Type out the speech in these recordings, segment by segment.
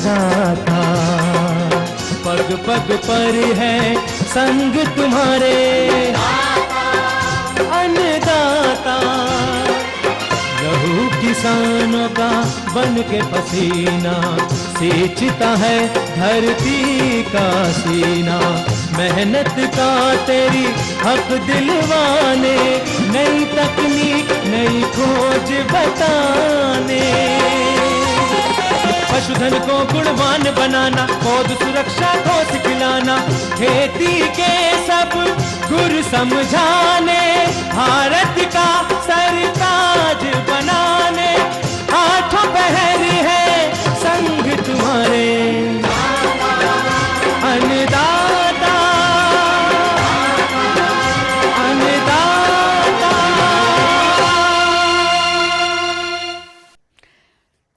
अन्नदाता, पग पग पर है संग तुम्हारे अन्नदाता। लहू किसानों का बन के पसीना सींचता है धरती का सीना। मेहनत का तेरी हक दिलवाने, नई तकनीक नई खोज बताने। पशुधन को गुणवान बनाना, पौध सुरक्षा को सिखलाना, खेती के सब गुर समझाने, भारत का सरताज बनाने। आठों पहर है संग तुम्हारे अन्नदाता, अन्नदाता।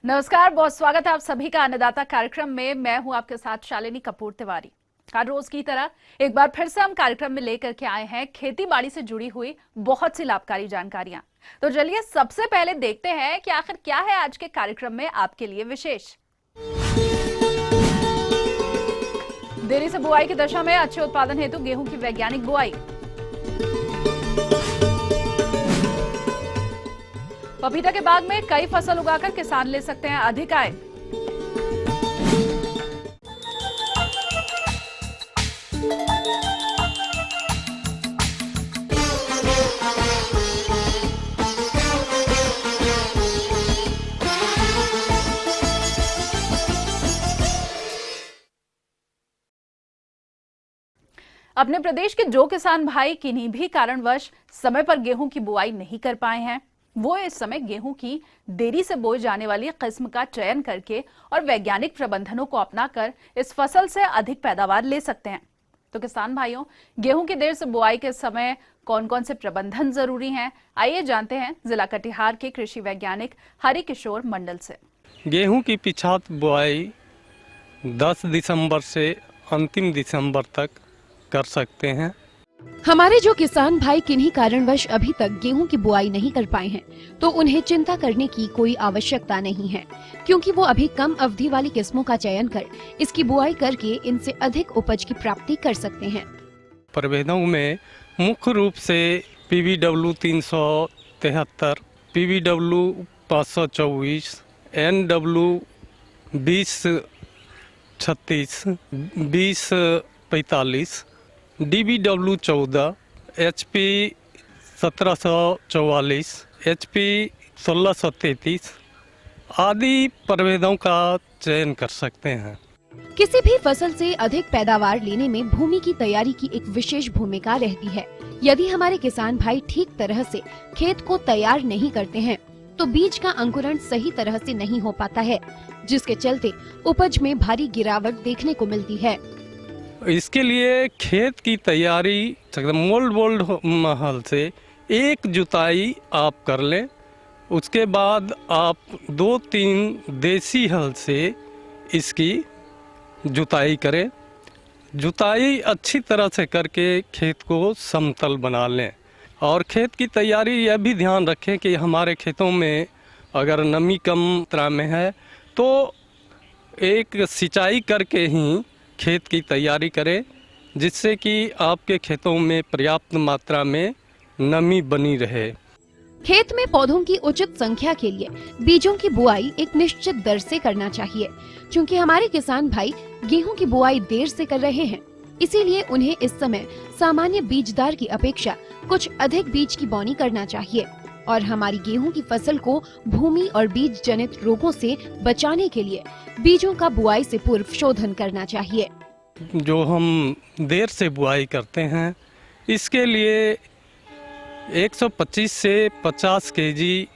नमस्कार, बहुत स्वागत है आप सभी का अन्नदाता कार्यक्रम में। मैं हूं आपके साथ शालिनी कपूर तिवारी। हर रोज की तरह एक बार फिर से हम कार्यक्रम में लेकर के आए हैं खेती बाड़ी से जुड़ी हुई बहुत सी लाभकारी जानकारियां। तो चलिए सबसे पहले देखते हैं कि आखिर क्या है आज के कार्यक्रम में आपके लिए विशेष। देरी से बुआई की दशा में अच्छे उत्पादन हेतु गेहूं की वैज्ञानिक बुआई। पपीता के बाग में कई फसल उगाकर किसान ले सकते हैं अधिक आय। अपने प्रदेश के जो किसान भाई किन्हीं भी कारणवश समय पर गेहूं की बुआई नहीं कर पाए हैं, वो इस समय गेहूं की देरी से बोई जाने वाली किस्म का चयन करके और वैज्ञानिक प्रबंधनों को अपनाकर इस फसल से अधिक पैदावार ले सकते हैं। तो किसान भाइयों, गेहूं की देर से बुआई के समय कौन कौन से प्रबंधन जरूरी हैं, आइए जानते हैं जिला कटिहार के कृषि वैज्ञानिक हरि किशोर मंडल से। गेहूं की पिछात बुआई 10 दिसंबर से अंतिम दिसंबर तक कर सकते हैं। हमारे जो किसान भाई किन्हीं कारणवश अभी तक गेहूं की बुआई नहीं कर पाए हैं, तो उन्हें चिंता करने की कोई आवश्यकता नहीं है, क्योंकि वो अभी कम अवधि वाली किस्मों का चयन कर इसकी बुआई करके इनसे अधिक उपज की प्राप्ति कर सकते हैं। प्रभेदों में मुख्य रूप से PBW 373, PBW 524, NW 2036, 2045, DBW 14, HP 1744, HP 1633 आदि प्रभेदों का चयन कर सकते हैं। किसी भी फसल से अधिक पैदावार लेने में भूमि की तैयारी की एक विशेष भूमिका रहती है। यदि हमारे किसान भाई ठीक तरह से खेत को तैयार नहीं करते हैं, तो बीज का अंकुरण सही तरह से नहीं हो पाता है, जिसके चलते उपज में भारी गिरावट देखने को मिलती है। इसके लिए खेत की तैयारी मोल्ड हल से एक जुताई आप कर लें। उसके बाद आप 2-3 देसी हल से इसकी जुताई करें। जुताई अच्छी तरह से करके खेत को समतल बना लें। और खेत की तैयारी यह भी ध्यान रखें कि हमारे खेतों में अगर नमी कम मात्रा में है तो एक सिंचाई करके ही खेत की तैयारी करें, जिससे कि आपके खेतों में पर्याप्त मात्रा में नमी बनी रहे। खेत में पौधों की उचित संख्या के लिए बीजों की बुआई एक निश्चित दर से करना चाहिए। क्योंकि हमारे किसान भाई गेहूं की बुआई देर से कर रहे हैं, इसीलिए उन्हें इस समय सामान्य बीजदार की अपेक्षा कुछ अधिक बीज की बोनी करना चाहिए। और हमारी गेहूं की फसल को भूमि और बीज जनित रोगों से बचाने के लिए बीजों का बुआई से पूर्व शोधन करना चाहिए। जो हम देर से बुआई करते हैं, इसके लिए 125 से 50 केजी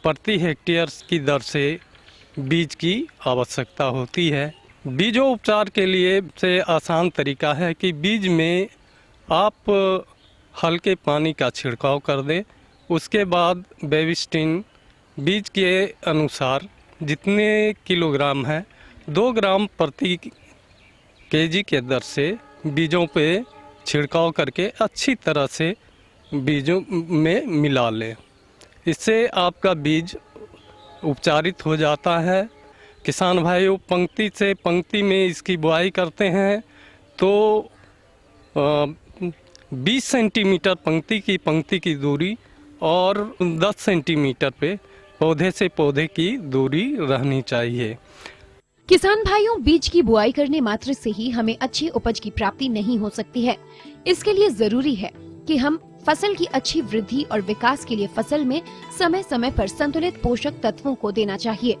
प्रति हेक्टेयर की दर से बीज की आवश्यकता होती है। बीजों उपचार के लिए से आसान तरीका है कि बीज में आप हल्के पानी का छिड़काव कर दें। उसके बाद बेबिस्टिन बीज के अनुसार जितने किलोग्राम है 2 ग्राम प्रति केजी के दर से बीजों पे छिड़काव करके अच्छी तरह से बीजों में मिला लें। इससे आपका बीज उपचारित हो जाता है। किसान भाइयों पंक्ति से पंक्ति में इसकी बुआई करते हैं तो 20 सेंटीमीटर पंक्ति की दूरी और 10 सेंटीमीटर पे पौधे से पौधे की दूरी रहनी चाहिए। किसान भाइयों, बीज की बुआई करने मात्र से ही हमें अच्छी उपज की प्राप्ति नहीं हो सकती है। इसके लिए जरूरी है कि हम फसल की अच्छी वृद्धि और विकास के लिए फसल में समय समय पर संतुलित पोषक तत्वों को देना चाहिए।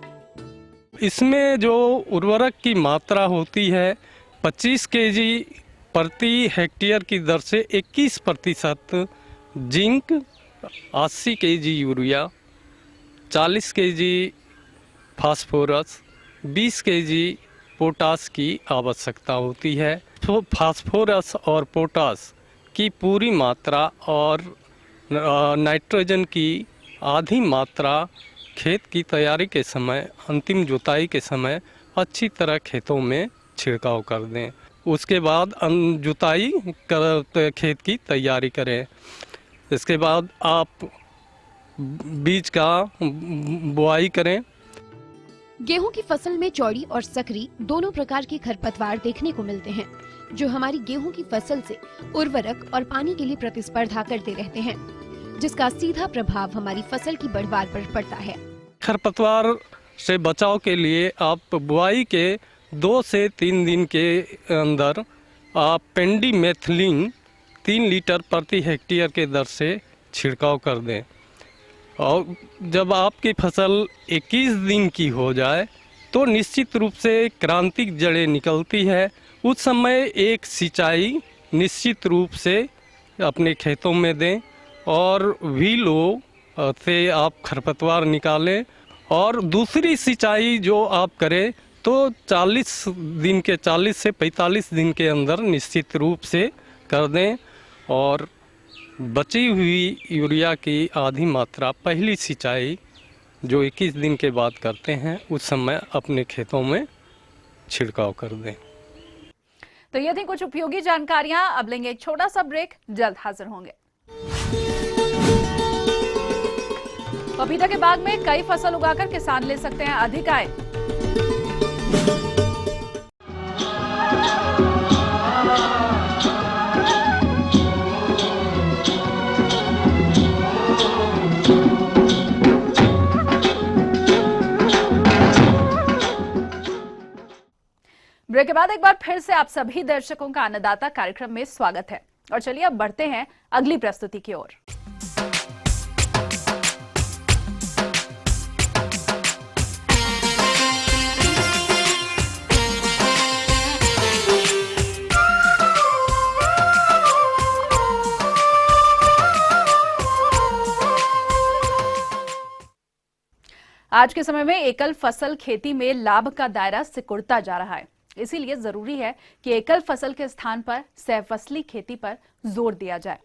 इसमें जो उर्वरक की मात्रा होती है 25 केजी प्रति हेक्टेयर की दर से 21% zinc, 80 KG urea, 40 KG phosphorus, 20 KG potash की आवश्यकता होती है। तो फास्फोरस और पोटास की पूरी मात्रा और नाइट्रोजन की आधी मात्रा खेत की तैयारी के समय, अंतिम जुताई के समय अच्छी तरह खेतों में छिड़काव कर दें। उसके बाद जुताई कर खेत की तैयारी करें। इसके बाद आप बीज का बुआई करें। गेहूं की फसल में चौड़ी और सकरी दोनों प्रकार के खरपतवार देखने को मिलते हैं, जो हमारी गेहूं की फसल से उर्वरक और पानी के लिए प्रतिस्पर्धा करते रहते हैं, जिसका सीधा प्रभाव हमारी फसल की बढ़वार पर पड़ता है। खरपतवार से बचाव के लिए आप बुआई के 2 से 3 दिन के अंदर आप पेंडीमेथिलीन 3 लीटर प्रति हेक्टेयर के दर से छिड़काव कर दें। और जब आपकी फसल 21 दिन की हो जाए तो निश्चित रूप से क्रांतिक जड़ें निकलती है। उस समय एक सिंचाई निश्चित रूप से अपने खेतों में दें और व्हीलो से आप खरपतवार निकालें। और दूसरी सिंचाई जो आप करें तो 40 से 45 दिन के अंदर निश्चित रूप से कर दें। और बची हुई यूरिया की आधी मात्रा पहली सिंचाई जो 21 दिन के बाद करते हैं उस समय अपने खेतों में छिड़काव कर दें। तो ये थी कुछ उपयोगी जानकारियां। अब लेंगे एक छोटा सा ब्रेक, जल्द हाजिर होंगे। पपीता के बाग में कई फसल उगाकर किसान ले सकते हैं अधिक आय। ब्रेक के बाद एक बार फिर से आप सभी दर्शकों का अन्नदाता कार्यक्रम में स्वागत है। और चलिए अब बढ़ते हैं अगली प्रस्तुति की ओर। आज के समय में एकल फसल खेती में लाभ का दायरा सिकुड़ता जा रहा है। इसीलिए जरूरी है कि एकल फसल के स्थान पर सहफसली खेती पर जोर दिया जाए।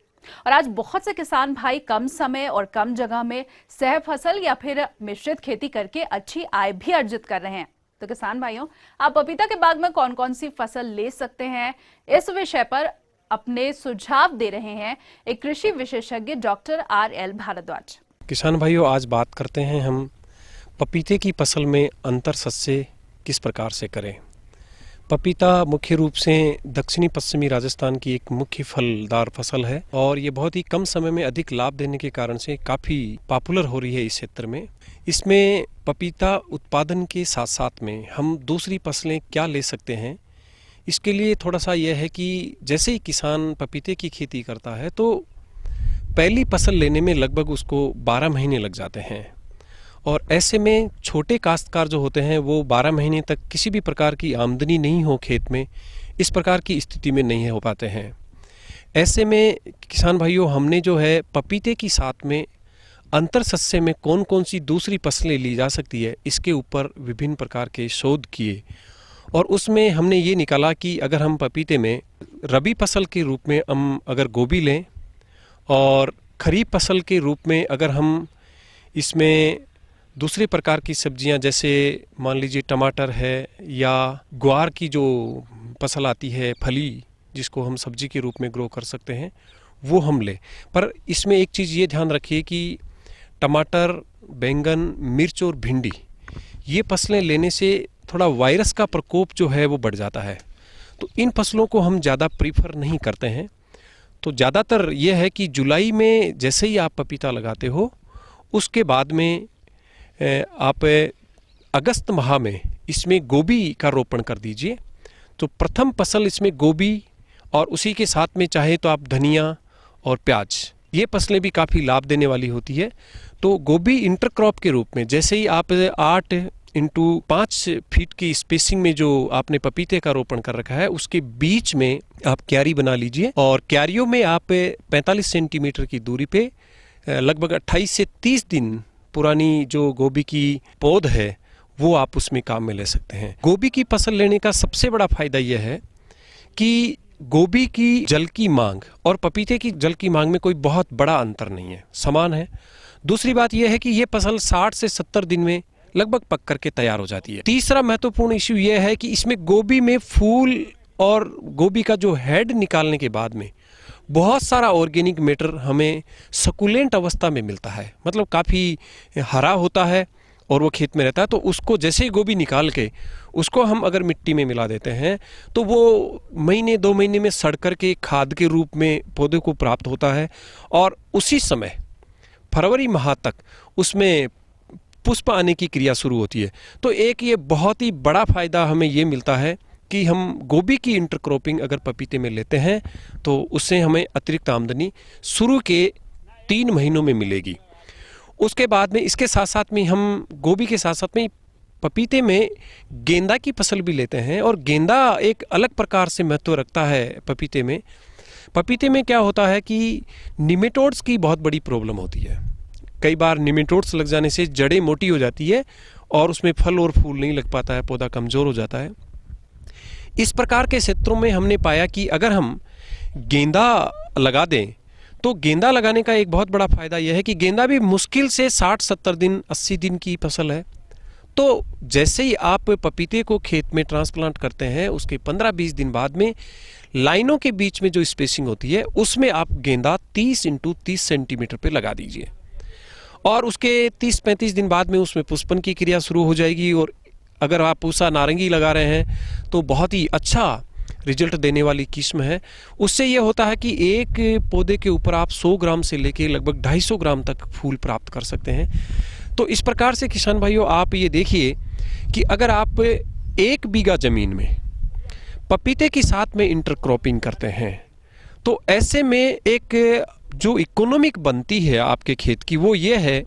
और आज बहुत से किसान भाई कम समय और कम जगह में सहफसल या फिर मिश्रित खेती करके अच्छी आय भी अर्जित कर रहे हैं। तो किसान भाइयों, आप पपीता के बाग में कौन कौन सी फसल ले सकते हैं, इस विषय पर अपने सुझाव दे रहे हैं एक कृषि विशेषज्ञ डॉक्टर RL भारद्वाज। किसान भाइयों, आज बात करते हैं हम पपीते की फसल में अंतर सस्य किस प्रकार से करें। पपीता मुख्य रूप से दक्षिणी पश्चिमी राजस्थान की एक मुख्य फलदार फसल है और ये बहुत ही कम समय में अधिक लाभ देने के कारण से काफ़ी पॉपुलर हो रही है इस क्षेत्र में। इसमें पपीता उत्पादन के साथ साथ में हम दूसरी फसलें क्या ले सकते हैं, इसके लिए थोड़ा सा यह है कि जैसे ही किसान पपीते की खेती करता है तो पहली फसल लेने में लगभग उसको 12 महीने लग जाते हैं। और ऐसे में छोटे काश्तकार जो होते हैं वो 12 महीने तक किसी भी प्रकार की आमदनी नहीं हो खेत में, इस प्रकार की स्थिति में नहीं हो पाते हैं। ऐसे में किसान भाइयों, हमने जो है पपीते की साथ में अंतर सस्य में कौन कौन सी दूसरी फसलें ली जा सकती है, इसके ऊपर विभिन्न प्रकार के शोध किए और उसमें हमने ये निकाला कि अगर हम पपीते में रबी फसल के रूप में हम अगर गोभी लें और खरीफ फसल के रूप में अगर हम इसमें दूसरे प्रकार की सब्जियां जैसे मान लीजिए टमाटर है या ग्वार की जो फसल आती है फली, जिसको हम सब्जी के रूप में ग्रो कर सकते हैं, वो हम लें। पर इसमें एक चीज़ ये ध्यान रखिए कि टमाटर, बैंगन, मिर्च और भिंडी, ये फसलें लेने से थोड़ा वायरस का प्रकोप जो है वो बढ़ जाता है, तो इन फसलों को हम ज़्यादा प्रीफर नहीं करते हैं। तो ज़्यादातर ये है कि जुलाई में जैसे ही आप पपीता लगाते हो उसके बाद में आप अगस्त माह में इसमें गोभी का रोपण कर दीजिए। तो प्रथम फसल इसमें गोभी और उसी के साथ में चाहे तो आप धनिया और प्याज, ये फसलें भी काफ़ी लाभ देने वाली होती है। तो गोभी इंटरक्रॉप के रूप में जैसे ही आप 8x5 फीट की स्पेसिंग में जो आपने पपीते का रोपण कर रखा है उसके बीच में आप क्यारी बना लीजिए, और क्यारियों में आप 45 सेंटीमीटर की दूरी पे लगभग 28 से 30 दिन पुरानी जो गोभी की पौध है वो आप उसमें काम में ले सकते हैं। गोभी की फसल लेने का सबसे बड़ा फायदा यह है कि गोभी की जल की मांग और पपीते की जल की मांग में कोई बहुत बड़ा अंतर नहीं है, समान है। दूसरी बात यह है कि ये फसल 60 से 70 दिन में लगभग पक करके तैयार हो जाती है। तीसरा महत्वपूर्ण इश्यू यह है कि इसमें गोभी में फूल और गोभी का जो हेड निकालने के बाद में बहुत सारा ऑर्गेनिक मैटर हमें सकुलेंट अवस्था में मिलता है, मतलब काफ़ी हरा होता है और वो खेत में रहता है। तो उसको जैसे ही गोभी निकाल के उसको हम अगर मिट्टी में मिला देते हैं तो वो महीने 2 महीने में सड़ कर के खाद के रूप में पौधे को प्राप्त होता है, और उसी समय फरवरी माह तक उसमें पुष्प आने की क्रिया शुरू होती है। तो एक ये बहुत ही बड़ा फायदा हमें ये मिलता है कि हम गोभी की इंटरक्रॉपिंग अगर पपीते में लेते हैं तो उससे हमें अतिरिक्त आमदनी शुरू के 3 महीनों में मिलेगी। उसके बाद में इसके साथ साथ में हम गोभी के साथ साथ में पपीते में गेंदा की फसल भी लेते हैं, और गेंदा एक अलग प्रकार से महत्व रखता है पपीते में। पपीते में क्या होता है कि निमेटोड्स की बहुत बड़ी प्रॉब्लम होती है। कई बार निमेटोड्स लग जाने से जड़ें मोटी हो जाती है और उसमें फल और फूल नहीं लग पाता है, पौधा कमज़ोर हो जाता है। इस प्रकार के क्षेत्रों में हमने पाया कि अगर हम गेंदा लगा दें तो गेंदा लगाने का एक बहुत बड़ा फायदा यह है कि गेंदा भी मुश्किल से 60-70 दिन 80 दिन की फसल है। तो जैसे ही आप पपीते को खेत में ट्रांसप्लांट करते हैं उसके 15-20 दिन बाद में लाइनों के बीच में जो स्पेसिंग होती है उसमें आप गेंदा 30x30 सेंटीमीटर पे लगा दीजिए, और उसके 30-35 दिन बाद में उसमें पुष्पन की क्रिया शुरू हो जाएगी। और अगर आप पूसा नारंगी लगा रहे हैं तो बहुत ही अच्छा रिजल्ट देने वाली किस्म है। उससे ये होता है कि एक पौधे के ऊपर आप 100 ग्राम से लेके लगभग 250 ग्राम तक फूल प्राप्त कर सकते हैं। तो इस प्रकार से किसान भाइयों आप ये देखिए कि अगर आप 1 बीघा ज़मीन में पपीते के साथ में इंटरक्रॉपिंग करते हैं तो ऐसे में एक जो इकोनॉमिक बनती है आपके खेत की वो ये है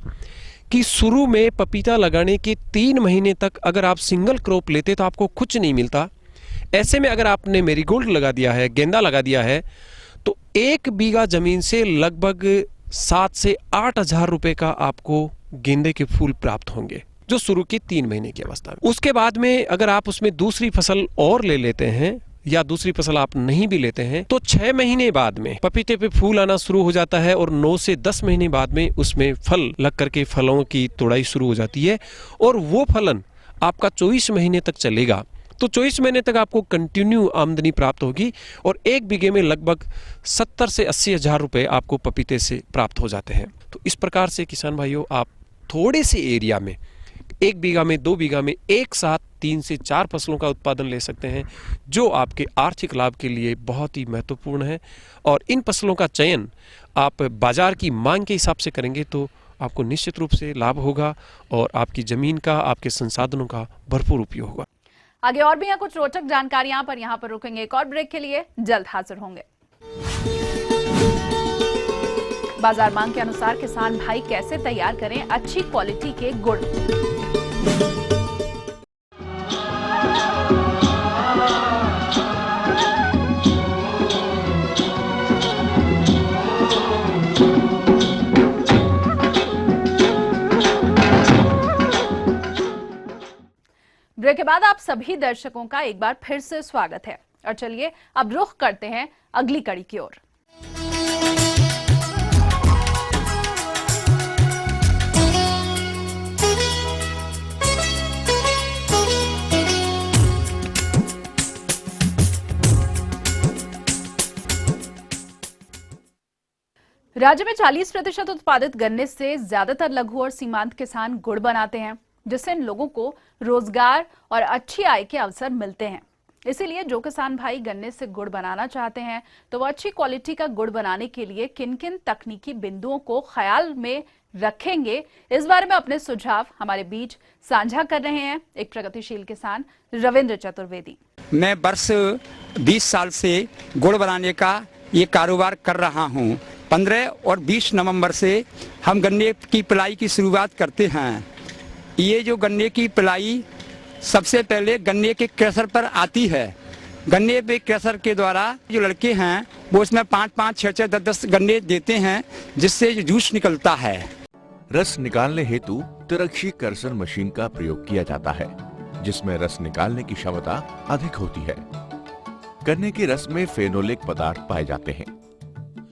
कि शुरू में पपीता लगाने के 3 महीने तक अगर आप सिंगल क्रॉप लेते तो आपको कुछ नहीं मिलता। ऐसे में अगर आपने मेरीगोल्ड लगा दिया है, गेंदा लगा दिया है, तो 1 बीघा जमीन से लगभग 7 से 8 हज़ार रुपए का आपको गेंदे के फूल प्राप्त होंगे, जो शुरू के 3 महीने की अवस्था में। उसके बाद में अगर आप उसमें दूसरी फसल और ले लेते हैं या दूसरी फसल आप नहीं भी लेते हैं तो 6 महीने बाद में पपीते पे फूल आना शुरू हो जाता है, और 9 से 10 महीने बाद में उसमें फल लग करके फलों की तोड़ाई शुरू हो जाती है, और वो फलन आपका 24 महीने तक चलेगा। तो 24 महीने तक आपको कंटिन्यू आमदनी प्राप्त होगी, और 1 बीघे में लगभग 70 से 80 हज़ार रुपए आपको पपीते से प्राप्त हो जाते हैं। तो इस प्रकार से किसान भाइयों आप थोड़े से एरिया में 1 बीघा में 2 बीघा में एक साथ 3 से 4 फसलों का उत्पादन ले सकते हैं, जो आपके आर्थिक लाभ के लिए बहुत ही महत्वपूर्ण है। और इन फसलों का चयन आप बाजार की मांग के हिसाब से करेंगे तो आपको निश्चित रूप से लाभ होगा, और आपकी ज़मीन का, आपके संसाधनों का भरपूर उपयोग होगा। आगे और भी यहाँ कुछ रोचक जानकारियां पर यहाँ पर रुकेंगे, एक और ब्रेक के लिए जल्द हाजिर होंगे। बाजार मांग के अनुसार किसान भाई कैसे तैयार करें अच्छी क्वालिटी के गुड़। ब्रेक के बाद आप सभी दर्शकों का एक बार फिर से स्वागत है, और चलिए अब रुख करते हैं अगली कड़ी की ओर। राज्य में 40% उत्पादित गन्ने से ज्यादातर लघु और सीमांत किसान गुड़ बनाते हैं। जिससे इन लोगों को रोजगार और अच्छी आय के अवसर मिलते हैं। इसीलिए जो किसान भाई गन्ने से गुड़ बनाना चाहते हैं तो वो अच्छी क्वालिटी का गुड़ बनाने के लिए किन किन तकनीकी बिंदुओं को ख्याल में रखेंगे, इस बारे में अपने सुझाव हमारे बीच साझा कर रहे हैं एक प्रगतिशील किसान रविंद्र चतुर्वेदी। मैं वर्ष 20 साल से गुड़ बनाने का ये कारोबार कर रहा हूँ। 15 और 20 नवंबर से हम गन्ने की पिलाई की शुरुआत करते हैं। ये जो गन्ने की पिलाई सबसे पहले गन्ने के क्रशर पर आती है। गन्ने पे क्रशर के द्वारा जो लड़के हैं वो उसमें 5-5, 6-6, 10-10 गन्ने देते हैं, जिससे जो जूस निकलता है। रस निकालने हेतु तिरछी क्रशर मशीन का प्रयोग किया जाता है, जिसमें रस निकालने की क्षमता अधिक होती है। गन्ने के रस में फेनोलिक पदार्थ पाए जाते हैं,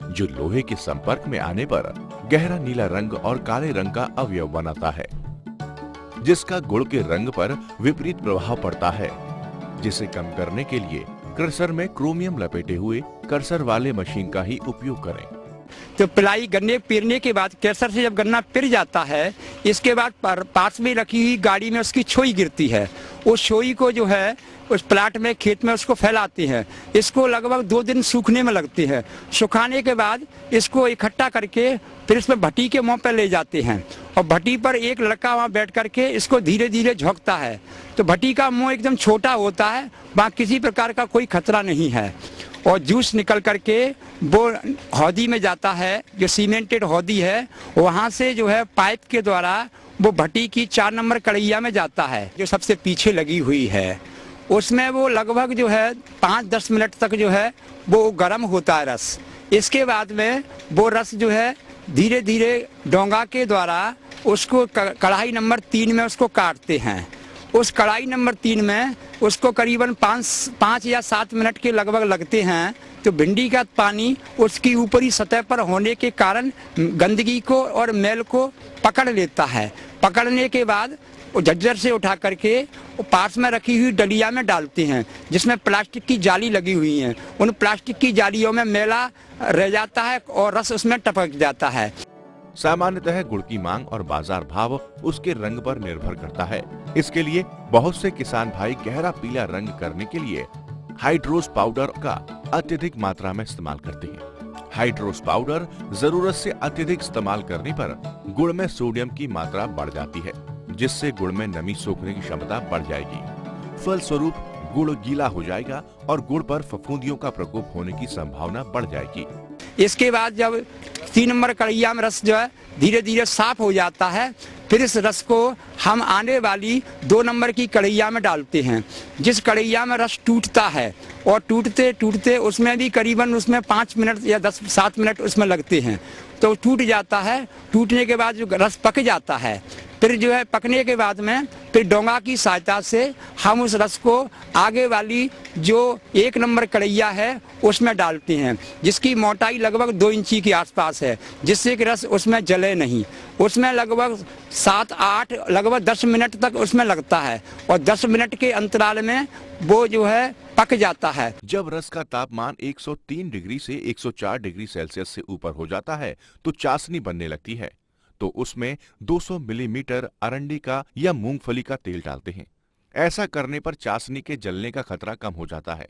जो लोहे के संपर्क में आने पर गहरा नीला रंग और काले रंग का अवयव बनाता है, जिसका गुड़ के रंग पर विपरीत प्रभाव पड़ता है। जिसे कम करने के लिए क्रशर में क्रोमियम लपेटे हुए क्रशर वाले मशीन का ही उपयोग करें। तो पिलाई गन्ने पेरने के बाद क्रशर से जब गन्ना पिर जाता है, इसके बाद पास में रखी हुई गाड़ी में उसकी छोई गिरती है। उस छोई को जो है उस प्लाट में खेत में उसको फैलाते हैं। इसको लगभग 2 दिन सूखने में लगते हैं। सुखाने के बाद इसको इकट्ठा करके फिर इसमें भट्टी के मुंह पर ले जाते हैं और भट्टी पर एक लड़का वहाँ बैठ करके इसको धीरे धीरे झोंकता है। तो भट्टी का मुंह एकदम छोटा होता है, वहाँ किसी प्रकार का कोई खतरा नहीं है और जूस निकल करके वो हौदी में जाता है, जो सीमेंटेड हौदी है। वहाँ से जो है पाइप के द्वारा वो भट्टी की 4 नंबर कढ़ैया में जाता है, जो सबसे पीछे लगी हुई है। उसमें वो लगभग जो है 5-10 मिनट तक जो है वो गर्म होता है रस। इसके बाद में वो रस जो है धीरे धीरे डोंगा के द्वारा उसको कढ़ाई नंबर 3 में उसको काटते हैं। उस कढ़ाई नंबर 3 में उसको करीबन 5 या 7 मिनट के लगभग लगते हैं। तो भिंडी का पानी उसकी ऊपरी सतह पर होने के कारण गंदगी को और मैल को पकड़ लेता है। पकड़ने के बाद वो झज्जर से उठा करके वो पास में रखी हुई डलिया में डालते हैं, जिसमें प्लास्टिक की जाली लगी हुई है। उन प्लास्टिक की जालियों में मैला रह जाता है और रस उसमें टपक जाता है। सामान्यतः गुड़ की मांग और बाजार भाव उसके रंग पर निर्भर करता है। इसके लिए बहुत से किसान भाई गहरा पीला रंग करने के लिए हाइड्रोस पाउडर का अत्यधिक मात्रा में इस्तेमाल करते हैं। हाइड्रोस पाउडर जरूरत से अत्यधिक इस्तेमाल करने पर गुड़ में सोडियम की मात्रा बढ़ जाती है, जिससे गुड़ में नमी सोखने की क्षमता बढ़ जाएगी। फलस्वरूप गुड़ गीला हो जाएगा और गुड़ पर फफूंदियों का प्रकोप होने की संभावना बढ़ जाएगी। इसके बाद जब 3 नंबर कढ़ैया में रस जो है धीरे धीरे साफ हो जाता है, फिर इस रस को हम आने वाली 2 नंबर की कढ़ैया में डालते हैं। जिस कढ़ैया में रस टूटता है और टूटते टूटते उसमें भी करीबन उसमें 5 मिनट या 7 मिनट उसमें लगते हैं, तो टूट जाता है। टूटने के बाद जो रस पक जाता है, फिर जो है पकने के बाद में फिर डोंगा की सहायता से हम उस रस को आगे वाली जो 1 नंबर कढ़ैया है उसमें डालते हैं, जिसकी मोटाई लगभग 2 इंची के आसपास है, जिससे कि रस उसमें जले नहीं। उसमें लगभग 7-8 लगभग 10 मिनट तक उसमें लगता है और 10 मिनट के अंतराल में वो जो है पक जाता है। जब रस का तापमान 103 डिग्री से 104 डिग्री सेल्सियस से ऊपर हो जाता है तो चाशनी बनने लगती है। तो उसमें 200 मिलीमीटर अरंडी का या मूंगफली का तेल डालते हैं। ऐसा करने पर चाशनी के जलने का खतरा कम हो जाता है।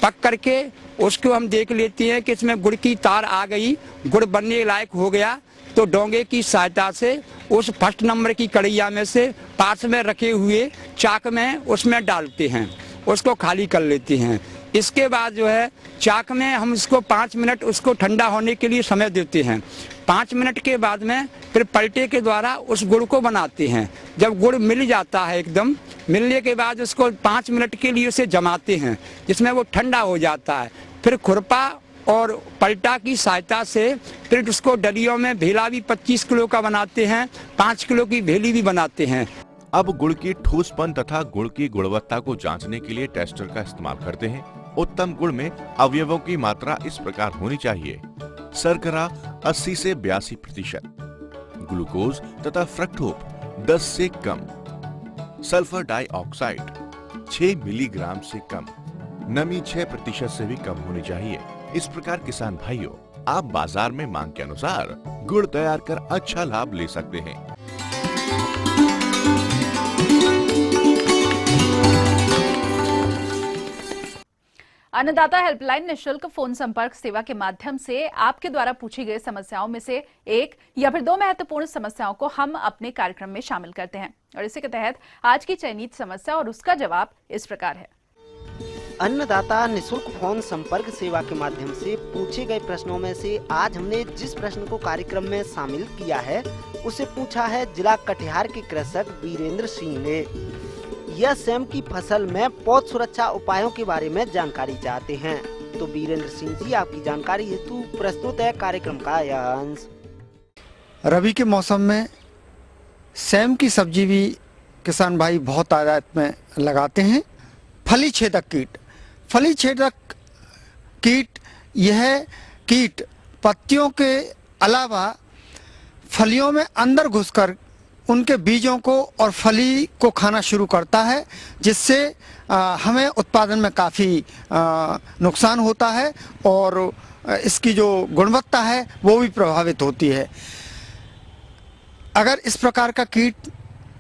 पक करके उसको हम देख लेते हैं कि इसमें गुड़ की तार आ गई, गुड़ बनने लायक हो गया, तो डोंगे की सहायता से उस 1 नंबर की कढ़ैया में से पास में रखे हुए चाक में उसमें डालते हैं, उसको खाली कर लेते हैं। इसके बाद जो है चाक में हम इसको 5 मिनट उसको ठंडा होने के लिए समय देते हैं। 5 मिनट के बाद में फिर पलटे के द्वारा उस गुड़ को बनाते हैं। जब गुड़ मिल जाता है एकदम, मिलने के बाद उसको 5 मिनट के लिए उसे जमाते हैं, जिसमें वो ठंडा हो जाता है। फिर खुरपा और पलटा की सहायता से फिर उसको डलियों में भेला भी 25 किलो का बनाते हैं, 5 किलो की भेली भी बनाते हैं। अब गुड़ की ठोसपन तथा गुड़ की गुणवत्ता को जांचने के लिए टेस्टर का इस्तेमाल करते हैं। उत्तम गुड़ में अवयवों की मात्रा इस प्रकार होनी चाहिए: शर्करा 80 से 82%, ग्लूकोज तथा फ्रक्टोज 10 से कम, सल्फर डाइऑक्साइड 6 मिलीग्राम से कम, नमी 6% से भी कम होनी चाहिए। इस प्रकार किसान भाइयों, आप बाजार में मांग के अनुसार गुड़ तैयार कर अच्छा लाभ ले सकते हैं। अन्नदाता हेल्पलाइन निशुल्क फोन संपर्क सेवा के माध्यम से आपके द्वारा पूछी गई समस्याओं में से एक या फिर दो महत्वपूर्ण समस्याओं को हम अपने कार्यक्रम में शामिल करते हैं और इसी के तहत आज की चयनित समस्या और उसका जवाब इस प्रकार है। अन्नदाता निशुल्क फोन संपर्क सेवा के माध्यम से पूछे गए प्रश्नों में से आज हमने जिस प्रश्न को कार्यक्रम में शामिल किया है उसे पूछा है जिला कटिहार के कृषक वीरेंद्र सिंह ने। यह सेम की फसल में पौध सुरक्षा उपायों के बारे में जानकारी चाहते हैं। तो वीरेंद्र सिंह जी, आपकी जानकारी हेतु प्रस्तुत है कार्यक्रम का यह अंश। रबी के मौसम में सेम की सब्जी भी किसान भाई बहुत तादाद में लगाते हैं। फली छेदक कीट, फली छेदक कीट यह कीट पत्तियों के अलावा फलियों में अंदर घुसकर उनके बीजों को और फली को खाना शुरू करता है, जिससे हमें उत्पादन में काफ़ी नुकसान होता है और इसकी जो गुणवत्ता है वो भी प्रभावित होती है। अगर इस प्रकार का कीट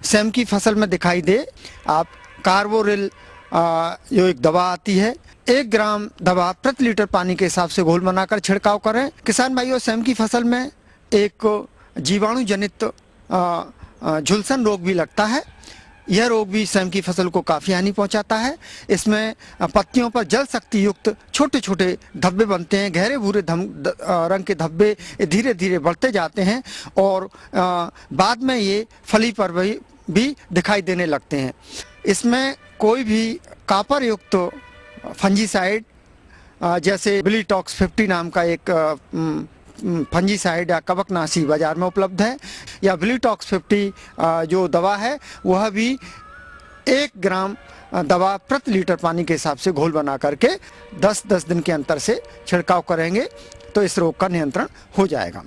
सेम की फसल में दिखाई दे, आप कार्बोरिल जो एक दवा आती है, 1 ग्राम दवा प्रति लीटर पानी के हिसाब से घोल बनाकर छिड़काव करें। किसान भाइयों, सेम की फसल में एक जीवाणु जनित झुलसन रोग भी लगता है। यह रोग भी सेम की फसल को काफ़ी हानि पहुंचाता है। इसमें पत्तियों पर जल शक्ति युक्त छोटे छोटे धब्बे बनते हैं। गहरे भूरे रंग के धब्बे धीरे धीरे बढ़ते जाते हैं और बाद में ये फली पर भी दिखाई देने लगते हैं। इसमें कोई भी कापर युक्त फंजीसाइड जैसे बिलीटॉक्स 50 नाम का एक फंजीसाइड या कवकनाशी बाजार में उपलब्ध है, या बिलीटॉक्स 50 जो दवा है वह भी 1 ग्राम दवा प्रति लीटर पानी के हिसाब से घोल बना करके 10-10 दिन के अंतर से छिड़काव करेंगे तो इस रोग का नियंत्रण हो जाएगा।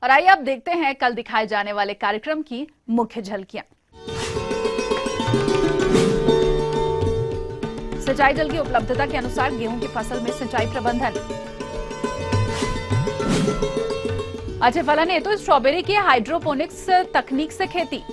और आइए अब देखते हैं कल दिखाए जाने वाले कार्यक्रम की मुख्य झलकियां। सिंचाई जल की उपलब्धता के अनुसार गेहूं की फसल में सिंचाई प्रबंधन। अच्छे फलन हेतु तो स्ट्रॉबेरी की हाइड्रोपोनिक्स तकनीक से खेती।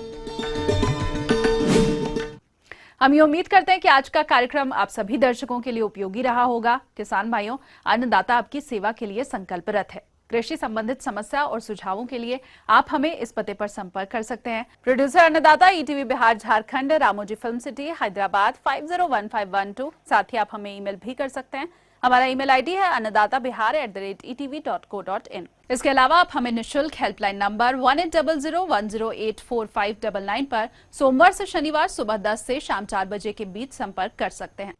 हम ये उम्मीद करते हैं कि आज का कार्यक्रम आप सभी दर्शकों के लिए उपयोगी रहा होगा। किसान भाइयों, अन्नदाता आपकी सेवा के लिए संकल्परत है। कृषि संबंधित समस्या और सुझावों के लिए आप हमें इस पते पर संपर्क कर सकते हैं। प्रोड्यूसर अन्नदाता, ETV Bihar Jharkhand, Ramoji film city, Hyderabad 501512। साथ ही आप हमें ईमेल भी कर सकते हैं। हमारा ईमेल आईडी है annadatabihar@etv.co.in। इसके अलावा आप हमें निशुल्क हेल्पलाइन नंबर 180010084599 पर सोमवार से शनिवार सुबह 10 से शाम 4 बजे के बीच संपर्क कर सकते हैं।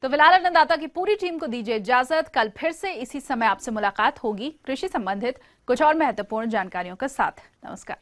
तो फिलहाल अन्नदाता की पूरी टीम को दीजिए इजाजत। कल फिर से इसी समय आपसे मुलाकात होगी कृषि संबंधित कुछ और महत्वपूर्ण जानकारियों के साथ। नमस्कार।